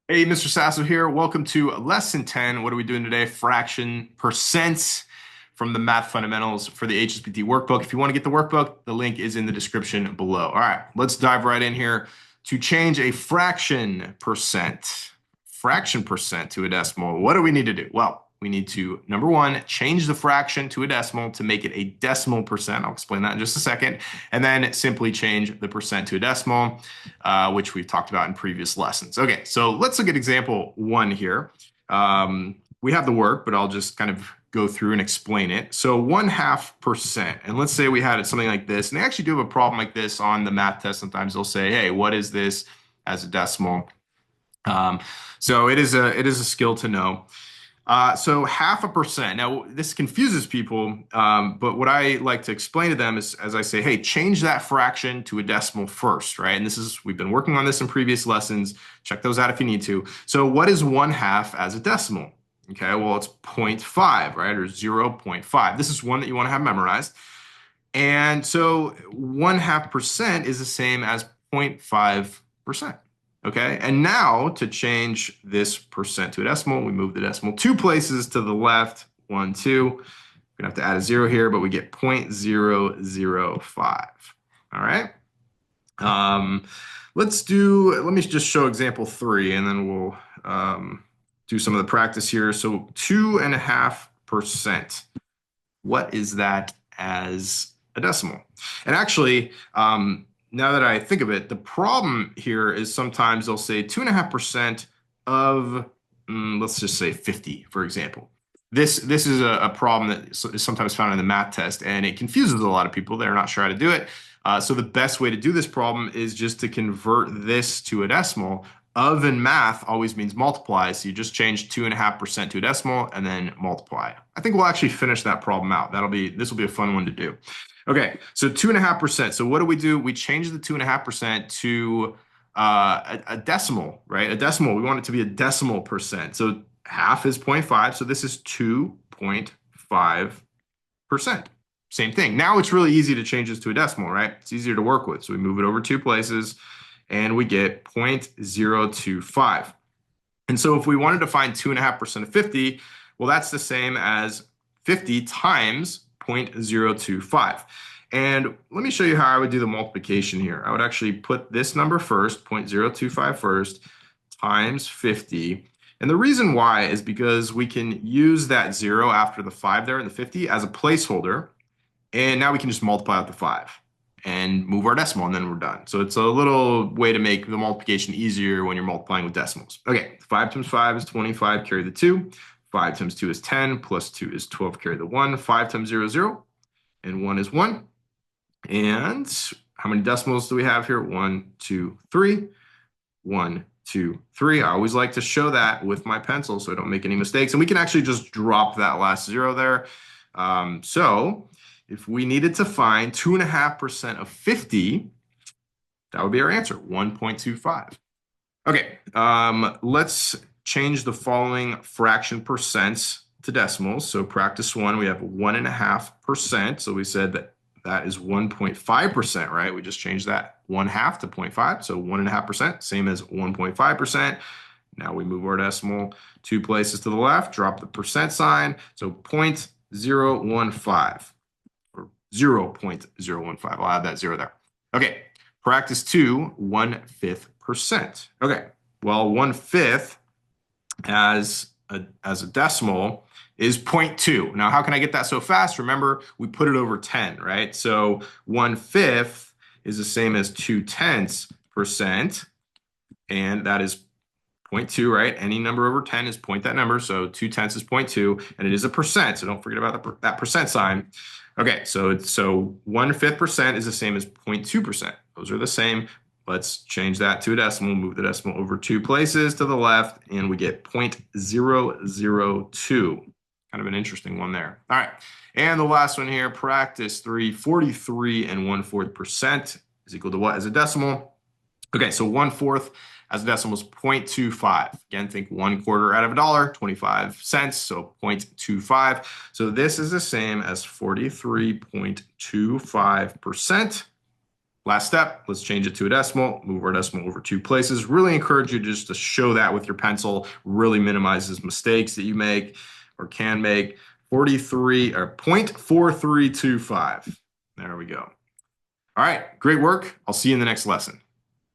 Hey, Mr. Sasso here. Welcome to Lesson 10. What are we doing today? Fraction percents from the Math Fundamentals for the HSPT workbook. If you want to get the workbook, the link is in the description below. All right, let's dive right in here. To change a fraction percent to a decimal, what do we need to do? Well, we need to, number one, change the fraction to a decimal to make it a decimal percent. I'll explain that in just a second. And then simply change the percent to a decimal, which we've talked about in previous lessons. Okay, so let's look at example one here. We have the work, but I'll just kind of go through and explain it. So 1/2%, and let's say we had something like this, and they actually do have a problem like this on the math test. Sometimes they'll say, hey, what is this as a decimal? So it is a skill to know. So 0.5%. Now, this confuses people, but what I like to explain to them is, as I say, hey, change that fraction to a decimal first, right? And we've been working on this in previous lessons. Check those out if you need to. So what is 1/2 as a decimal? Okay, well, it's 0.5, right? Or 0.5. This is one that you want to have memorized. And so 1/2% is the same as 0.5%. Okay, and now to change this percent to a decimal, we move the decimal two places to the left, 1, 2. We're gonna have to add a 0 here, but we get 0.005. All right. Let me just show example 3, and then we'll do some of the practice here. So 2.5%. What is that as a decimal? And actually, now that I think of it, the problem here is sometimes they'll say 2.5% of, let's just say 50, for example. This is a problem that is sometimes found in the math test, and it confuses a lot of people. They're not sure how to do it. So the best way to do this problem is just to convert this to a decimal. Of in math always means multiply, so you just change 2.5% to a decimal and then multiply. I think we'll actually finish that problem out. This will be a fun one to do. Okay, so 2.5%. So what do? We change the 2.5% to a decimal, right? A decimal. We want it to be a decimal percent. So half is 0.5. So this is 2.5%. Same thing. Now it's really easy to change this to a decimal, right? It's easier to work with. So we move it over two places and we get 0.025. And so if we wanted to find 2.5% of 50, well, that's the same as 50 times 0.025. And let me show you how I would do the multiplication here. I would actually put this number first, 0.025 first, times 50. And the reason why is because we can use that 0 after the 5 there in the 50 as a placeholder. And now we can just multiply out the 5 and move our decimal, and then we're done. So it's a little way to make the multiplication easier when you're multiplying with decimals. Okay, 5 times 5 is 25, carry the 2. 5 times 2 is 10, plus 2 is 12, carry the 1. 5 times 0 is 0, and 1 is 1. And how many decimals do we have here? 1, 2, 3. 1, 2, 3. I always like to show that with my pencil so I don't make any mistakes. And we can actually just drop that last 0 there. So if we needed to find 2.5% of 50, that would be our answer, 1.25. Okay, let's change the following fraction percents to decimals. So practice 1, we have 1.5%. So we said that is 1.5%, right? We just changed that 1/2 to 0.5. So 1.5%, same as 1.5%. Now we move our decimal two places to the left, drop the percent sign. So 0.015. 0.015. I'll add that 0 there. Okay, practice 2, 1/5%. Okay, well, 1/5 as a decimal is 0.2. Now, how can I get that so fast? Remember, we put it over 10, right? So 1/5 is the same as 0.2%, and that is 0.2, right? Any number over 10 is point that number, so 0.2 is 0.2, and it is a percent, so don't forget about that percent sign. Okay, so 1/5% is the same as 0.2%. Those are the same. Let's change that to a decimal, move the decimal over two places to the left, and we get 0.002. Kind of an interesting one there. All right, and the last one here, practice 3, 43 1/4% is equal to what as a decimal? Okay, so 1/4 as a decimal is 0.25. Again, think 1/4 out of a dollar, 25 cents, so 0.25. So this is the same as 43.25%. Last step, let's change it to a decimal, move our decimal over 2 places. Really encourage you just to show that with your pencil, really minimizes mistakes that you make or can make. 43 or 0.4325. There we go. All right, great work. I'll see you in the next lesson.